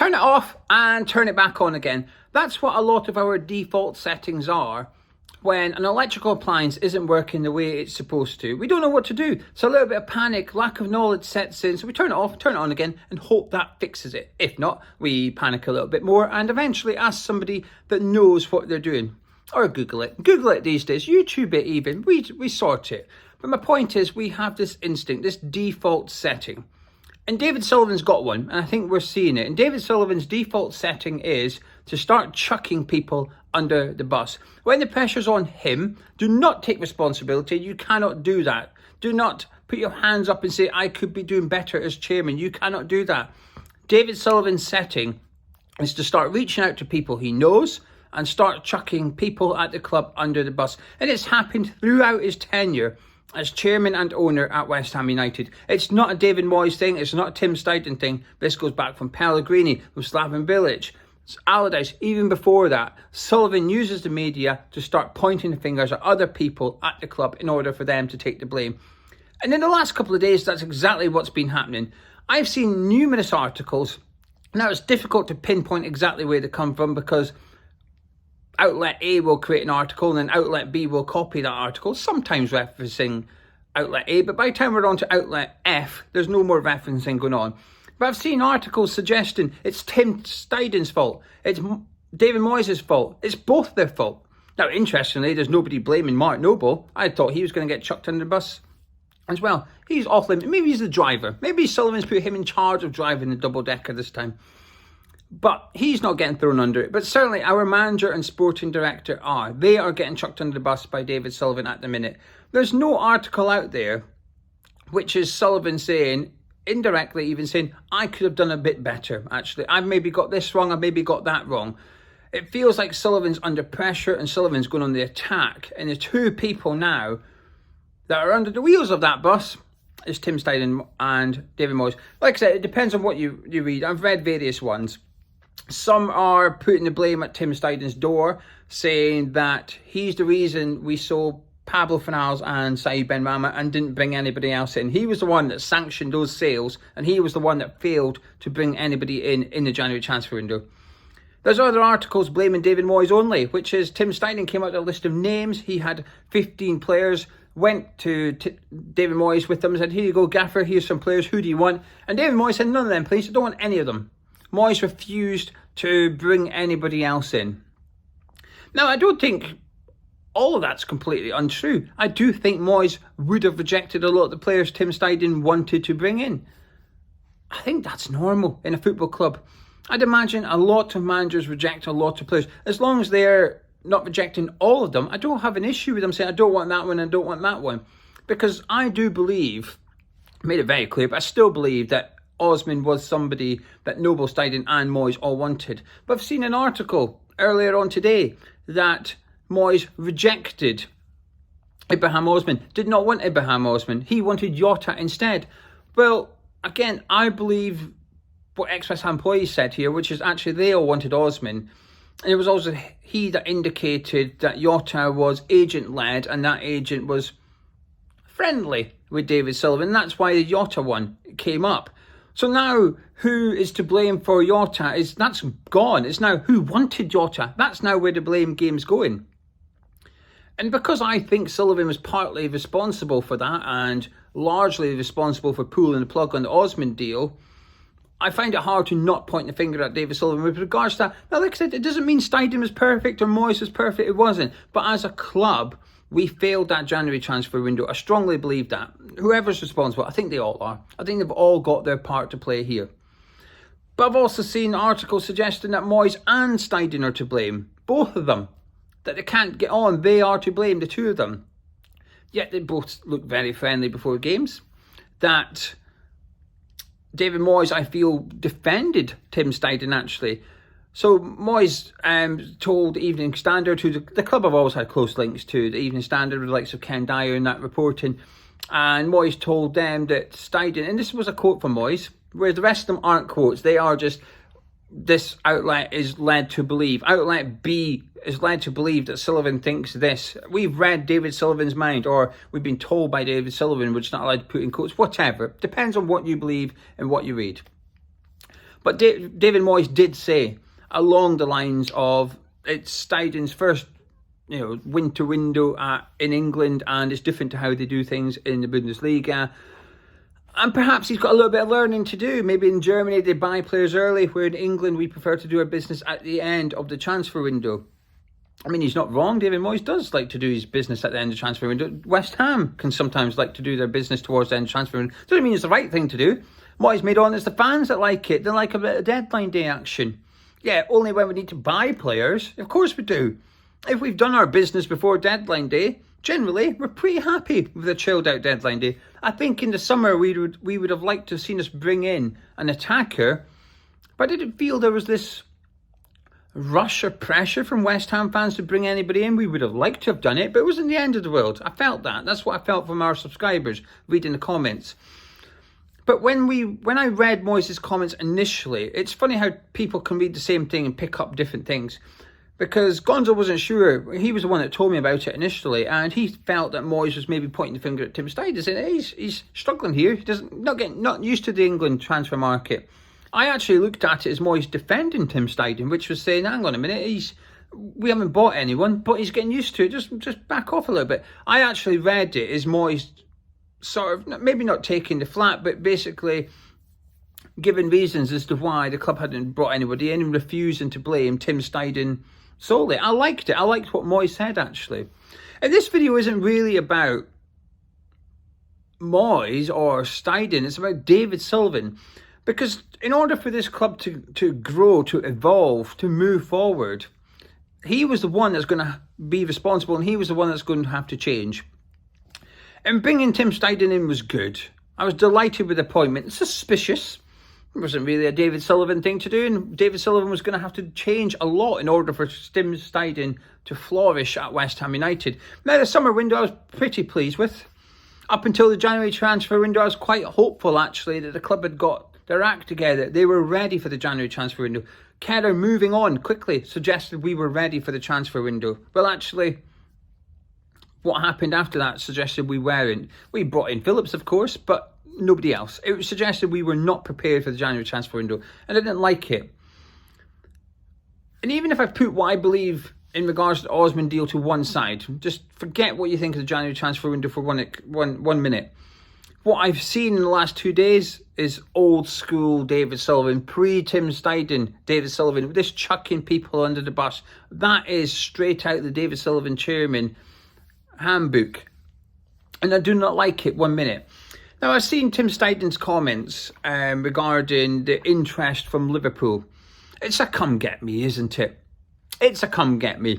turn it off and turn it back on again. That's what a lot of our default settings are when an electrical appliance isn't working the way it's supposed to. We don't know what to do. So a little bit of panic, lack of knowledge sets in. So we turn it off, turn it on again, and hope that fixes it. If not, we panic a little bit more and eventually ask somebody that knows what they're doing. Or Google it. Google it these days, YouTube it even. We sort it. But my point is, we have this instinct, this default setting. And David Sullivan's got one, and I think we're seeing it. And David Sullivan's default setting is to start chucking people under the bus. When the pressure's on him, do not take responsibility. You cannot do that. Do not put your hands up and say, I could be doing better as chairman. You cannot do that. David Sullivan's setting is to start reaching out to people he knows and start chucking people at the club under the bus. And it's happened throughout his tenure as chairman and owner at West Ham United. It's not a David Moyes thing, it's not a Tim Steidten thing. This goes back from Pellegrini, from Slaven Bilic, Allardyce, even before that. Sullivan uses the media to start pointing the fingers at other people at the club in order for them to take the blame. And in the last couple of days, that's exactly what's been happening. I've seen numerous articles. Now, it's difficult to pinpoint exactly where they come from because outlet A will create an article and then outlet B will copy that article, sometimes referencing outlet A, but by the time we're on to outlet F, there's no more referencing going on. But I've seen articles suggesting it's Tim Steidten's fault, it's David Moyes' fault, it's both their fault. Now, interestingly, there's nobody blaming Mark Noble. I thought he was going to get chucked under the bus as well. He's off limit. Maybe he's the driver. Maybe Sullivan's put him in charge of driving the double-decker this time. But he's not getting thrown under it. But certainly our manager and sporting director are. They are getting chucked under the bus by David Sullivan at the minute. There's no article out there which is Sullivan saying, indirectly even saying, I could have done a bit better, actually. I've maybe got this wrong, I've maybe got that wrong. It feels like Sullivan's under pressure and Sullivan's going on the attack. And the two people now that are under the wheels of that bus is Tim Steidten and David Moyes. Like I said, it depends on what you read. I've read various ones. Some are putting the blame at Tim Steidten's door, saying that he's the reason we saw Pablo Fornals and Saïd Benrahma and didn't bring anybody else in. He was the one that sanctioned those sales, and he was the one that failed to bring anybody in the January transfer window. There's other articles blaming David Moyes only, which is Tim Steidten came out with a list of names. He had 15 players, went to David Moyes with them and said, here you go, Gaffer, here's some players, who do you want? And David Moyes said, none of them, please, I don't want any of them. Moyes refused to bring anybody else in. Now, I don't think all of that's completely untrue. I do think Moyes would have rejected a lot of the players Tim Steidten wanted to bring in. I think that's normal in a football club. I'd imagine a lot of managers reject a lot of players. As long as they're not rejecting all of them, I don't have an issue with them saying, I don't want that one, I don't want that one. Because I do believe, I made it very clear, but I still believe that Osman was somebody that Noble, Steidten and Moyes all wanted. But I've seen an article earlier on today that Moyes rejected Ibrahim Osman, did not want Ibrahim Osman. He wanted Jota instead. Well, again, I believe what ex-West Ham employees said here, which is actually they all wanted Osman. And it was also he that indicated that Jota was agent-led and that agent was friendly with David Sullivan. That's why the Jota one came up. So now, who is to blame for Jota? That's gone. It's now who wanted Jota. That's now where the blame game's going. And because I think Sullivan was partly responsible for that and largely responsible for pulling the plug on the Osman deal, I find it hard to not point the finger at David Sullivan with regards to that. Now, like I said, it doesn't mean Steidten was perfect or Moyes was perfect. It wasn't. But as a club, we failed that January transfer window. I strongly believe that. Whoever's responsible, I think they all are. I think they've all got their part to play here. But I've also seen articles suggesting that Moyes and Steidten are to blame. Both of them. That they can't get on. They are to blame, the two of them. Yet they both look very friendly before games. That David Moyes, I feel, defended Tim Steidten, actually. So Moyes told Evening Standard, who the club have always had close links to, the Evening Standard with the likes of Ken Dyer and that reporting, and Moyes told them that Steidten, and this was a quote from Moyes, where the rest of them aren't quotes, they are just, this outlet is led to believe. Outlet B is led to believe that Sullivan thinks this. We've read David Sullivan's mind, or we've been told by David Sullivan, which is not allowed to put in quotes, whatever. Depends on what you believe and what you read. But David Moyes did say along the lines of, it's Steidten's first winter window in England, and it's different to how they do things in the Bundesliga. And perhaps he's got a little bit of learning to do. Maybe in Germany they buy players early, where in England we prefer to do our business at the end of the transfer window. I mean, he's not wrong. David Moyes does like to do his business at the end of the transfer window. West Ham can sometimes like to do their business towards the end of the transfer window. Doesn't mean it's the right thing to do. Moyes made on, it's the fans that like it. They like a bit of deadline day action. Yeah, only when we need to buy players. Of course we do. If we've done our business before deadline day, generally we're pretty happy with a chilled out deadline day. I think in the summer we would have liked to have seen us bring in an attacker, but I didn't feel there was this rush or pressure from West Ham fans to bring anybody in. We would have liked to have done it, but it wasn't the end of the world. I felt that. That's what I felt from our subscribers reading the comments. But when I read Moyes' comments initially, it's funny how people can read the same thing and pick up different things. Because Gonzo wasn't sure. He was the one that told me about it initially, and he felt that Moyes was maybe pointing the finger at Tim Steidten, saying, hey, he's struggling here. He not used to the England transfer market. I actually looked at it as Moyes defending Tim Steidten, which was saying, hang on a minute, we haven't bought anyone, but he's getting used to it. Just back off a little bit. I actually read it as Moyes sort of, maybe not taking the flat, but basically giving reasons as to why the club hadn't brought anybody in and refusing to blame Tim Steidten solely. I liked it. I liked what Moyes said, actually. And this video isn't really about Moyes or Steidten. It's about David Sullivan. Because in order for this club to grow, to evolve, to move forward, he was the one that's going to be responsible, and he was the one that's going to have to change. And bringing Tim Steidten in was good. I was delighted with the appointment. Suspicious. It wasn't really a David Sullivan thing to do, and David Sullivan was going to have to change a lot in order for Tim Steidten to flourish at West Ham United. Now, the summer window I was pretty pleased with. Up until the January transfer window, I was quite hopeful, actually, that the club had got their act together. They were ready for the January transfer window. Keller moving on quickly suggested we were ready for the transfer window. Well, actually, what happened after that suggested we weren't. We brought in Phillips, of course, but nobody else. It suggested we were not prepared for the January transfer window, and I didn't like it. And even if I put what I believe in regards to the Osman deal to one side, just forget what you think of the January transfer window for one minute. What I've seen in the last 2 days is old school David Sullivan, pre-Tim Steidten David Sullivan, with this chucking people under the bus. That is straight out the David Sullivan chairman handbook. And I do not like it 1 minute. Now, I've seen Tim Steidten's comments regarding the interest from Liverpool. It's a come get me, isn't it? It's a come get me.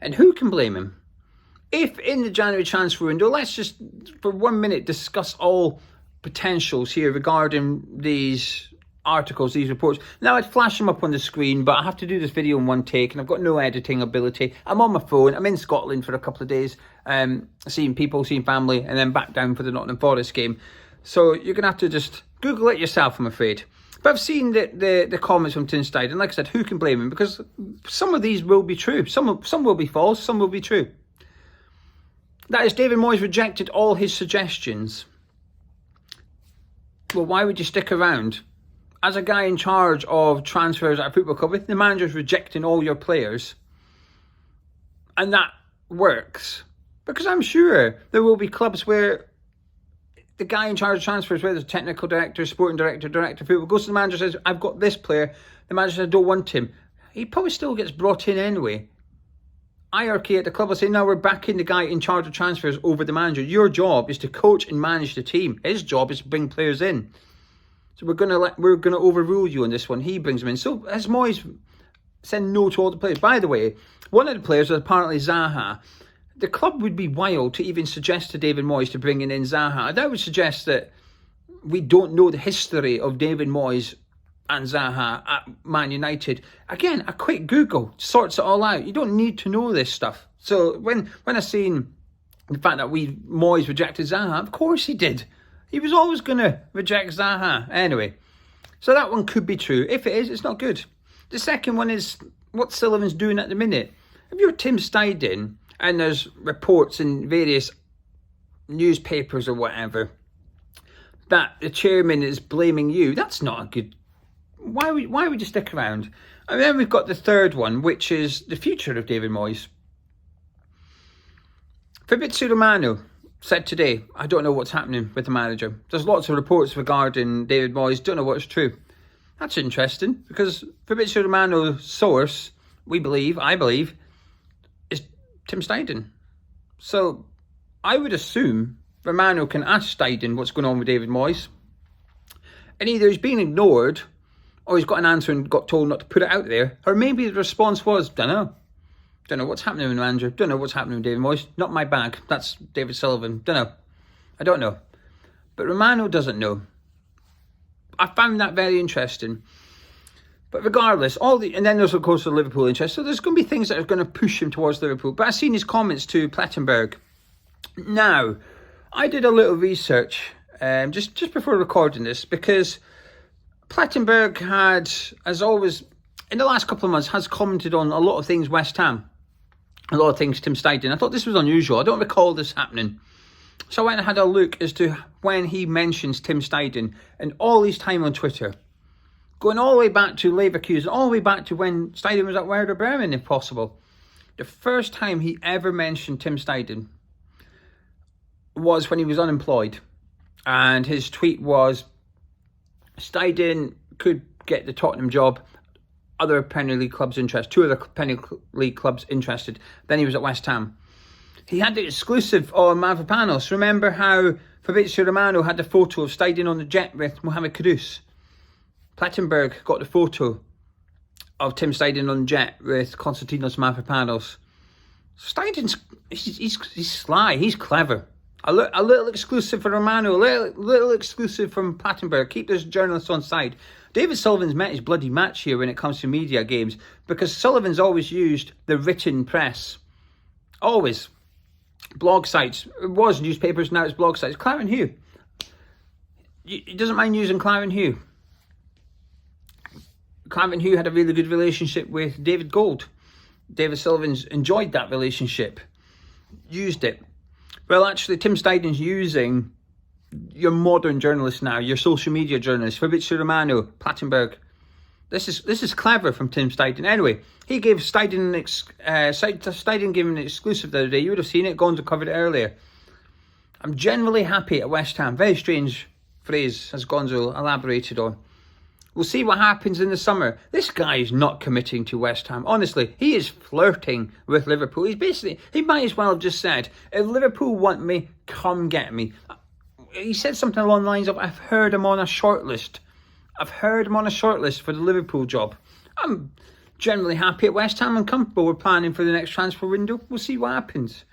And who can blame him? If in the January transfer window, let's just for 1 minute discuss all potentials here regarding these articles, these reports. Now, I'd flash them up on the screen, but I have to do this video in one take, and I've got no editing ability. I'm on my phone. I'm in Scotland for a couple of days, seeing people, seeing family, and then back down for the Nottingham Forest game. So you're going to have to just Google it yourself, I'm afraid. But I've seen the comments from Tim Steidten. Like I said, who can blame him? Because some of these will be true. Some will be false. Some will be true. That is, David Moyes rejected all his suggestions. Well, why would you stick around? As a guy in charge of transfers at a football club, if the manager's rejecting all your players, and that works, because I'm sure there will be clubs where the guy in charge of transfers, whether it's technical director, sporting director, director of football, goes to the manager and says, I've got this player. The manager says, I don't want him. He probably still gets brought in anyway. Hierarchy at the club will say, no, we're backing the guy in charge of transfers over the manager. Your job is to coach and manage the team. His job is to bring players in. So we're gonna overrule you on this one. He brings them in. So as Moyes said no to all the players. By the way, one of the players was apparently Zaha. The club would be wild to even suggest to David Moyes to bring in Zaha. That would suggest that we don't know the history of David Moyes and Zaha at Man United. Again, a quick Google sorts it all out. You don't need to know this stuff. So when I seen the fact that Moyes rejected Zaha, of course he did. He was always going to reject Zaha. Anyway, so that one could be true. If it is, it's not good. The second one is what Sullivan's doing at the minute. If you're Tim Steidten and there's reports in various newspapers or whatever that the chairman is blaming you, that's not a good why would you stick around? And then we've got the third one, which is the future of David Moyes. Fabrizio Romano said today, I don't know what's happening with the manager. There's lots of reports regarding David Moyes, don't know what's true. That's interesting, because Fabrizio Romano's source, I believe, is Tim Steidten. So I would assume Romano can ask Steidten what's going on with David Moyes. And either he's been ignored, or he's got an answer and got told not to put it out there, or maybe the response was, don't know what's happening with the manager, don't know what's happening with David Moyes, not my bag, that's David Sullivan, I don't know. But Romano doesn't know. I found that very interesting. But regardless, and then there's of course the Liverpool interest, so there's going to be things that are going to push him towards Liverpool. But I've seen his comments to Plettenberg. Now, I did a little research just before recording this, because Plettenberg as always, in the last couple of months, has commented on a lot of things West Ham, a lot of things Tim Steidten. I thought this was unusual. I don't recall this happening. So I went and had a look as to when he mentions Tim Steidten and all his time on Twitter, going all the way back to Leverkusen, all the way back to when Steidten was at Werder Bremen, if possible. The first time he ever mentioned Tim Steidten was when he was unemployed. And his tweet was, Steidten could get the Tottenham job, other Premier League clubs interested, 2 other Premier League clubs interested. Then he was at West Ham. He had the exclusive on Mavropanos. Remember how Fabrizio Romano had the photo of Steidten on the jet with Mohamed Kudus? Plettenberg got the photo of Tim Steidten on the jet with Konstantinos Mavropanos. Steidten's, he's sly, he's clever. A little exclusive for Romano, a little exclusive from Plettenberg. Keep those journalists on side. David Sullivan's met his bloody match here when it comes to media games, because Sullivan's always used the written press. Always. Blog sites. It was newspapers, now it's blog sites. Clarence Hugh. He doesn't mind using Clarence Hugh. Clarence Hugh had a really good relationship with David Gold. David Sullivan's enjoyed that relationship. Used it. Well, actually, Tim Steidten's using your modern journalists now, your social media journalists, Fabrizio Romano, Plettenberg. This is clever from Tim Steidten. Anyway, he gave Steidten gave him an exclusive the other day. You would have seen it. Gonzo covered it earlier. I'm generally happy at West Ham. Very strange phrase, as Gonzo elaborated on. We'll see what happens in the summer. This guy is not committing to West Ham. Honestly, he is flirting with Liverpool. He might as well have just said, if Liverpool want me, come get me. He said something along the lines of, I've heard him on a shortlist. I've heard him on a shortlist for the Liverpool job. I'm generally happy at West Ham and comfortable with planning for the next transfer window. We'll see what happens.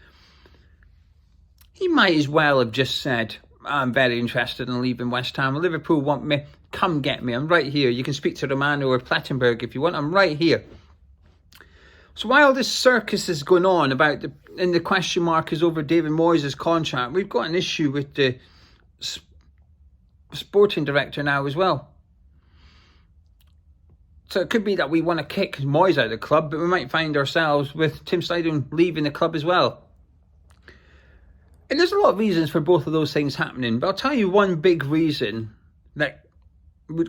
He might as well have just said, I'm very interested in leaving West Ham. Liverpool want me, come get me. I'm right here. You can speak to Romano or Plettenberg if you want. I'm right here. So while this circus is going on and the question mark is over David Moyes' contract, we've got an issue with the sporting director now as well. So it could be that we want to kick Moyes out of the club, but we might find ourselves with Tim Steidten leaving the club as well. And there's a lot of reasons for both of those things happening, but I'll tell you one big reason that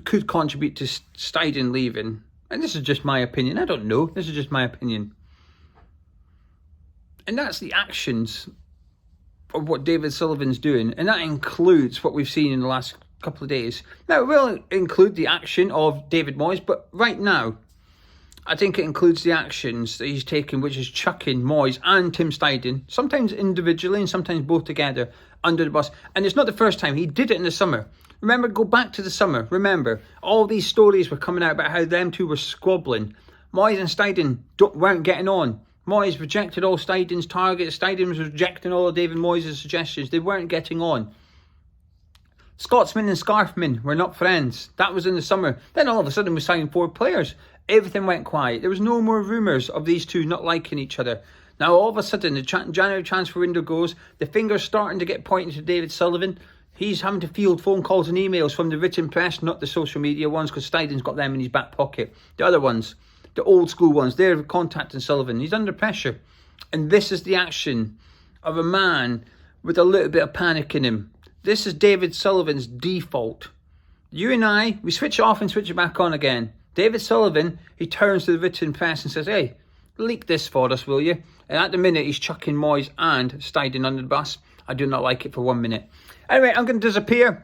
could contribute to Steidten leaving. And this is just my opinion. I don't know. This is just my opinion. And that's the actions of what David Sullivan's doing. And that includes what we've seen in the last couple of days. Now, it will include the action of David Moyes, but right now, I think it includes the actions that he's taken, which is chucking Moyes and Tim Steidten, sometimes individually and sometimes both together, under the bus. And it's not the first time. He did it in the summer. Remember, go back to the summer. Remember, all these stories were coming out about how them two were squabbling. Moyes and Steidten weren't getting on. Moyes rejected all Steidten's targets. Steidten was rejecting all of David Moyes' suggestions. They weren't getting on. Scotsman and Scarfman were not friends. That was in the summer. Then all of a sudden we signed 4 players. Everything went quiet. There was no more rumours of these two not liking each other. Now all of a sudden the January transfer window goes. The finger's starting to get pointed to David Sullivan. He's having to field phone calls and emails from the written press, not the social media ones, because Steidten's got them in his back pocket. The other ones, the old school ones, they're contacting Sullivan. He's under pressure. And this is the action of a man with a little bit of panic in him. This is David Sullivan's default. You and I, we switch it off and switch it back on again. David Sullivan, he turns to the written press and says, hey, leak this for us, will you? And at the minute, he's chucking Moyes and Steidten under the bus. I do not like it for 1 minute. Anyway, I'm going to disappear.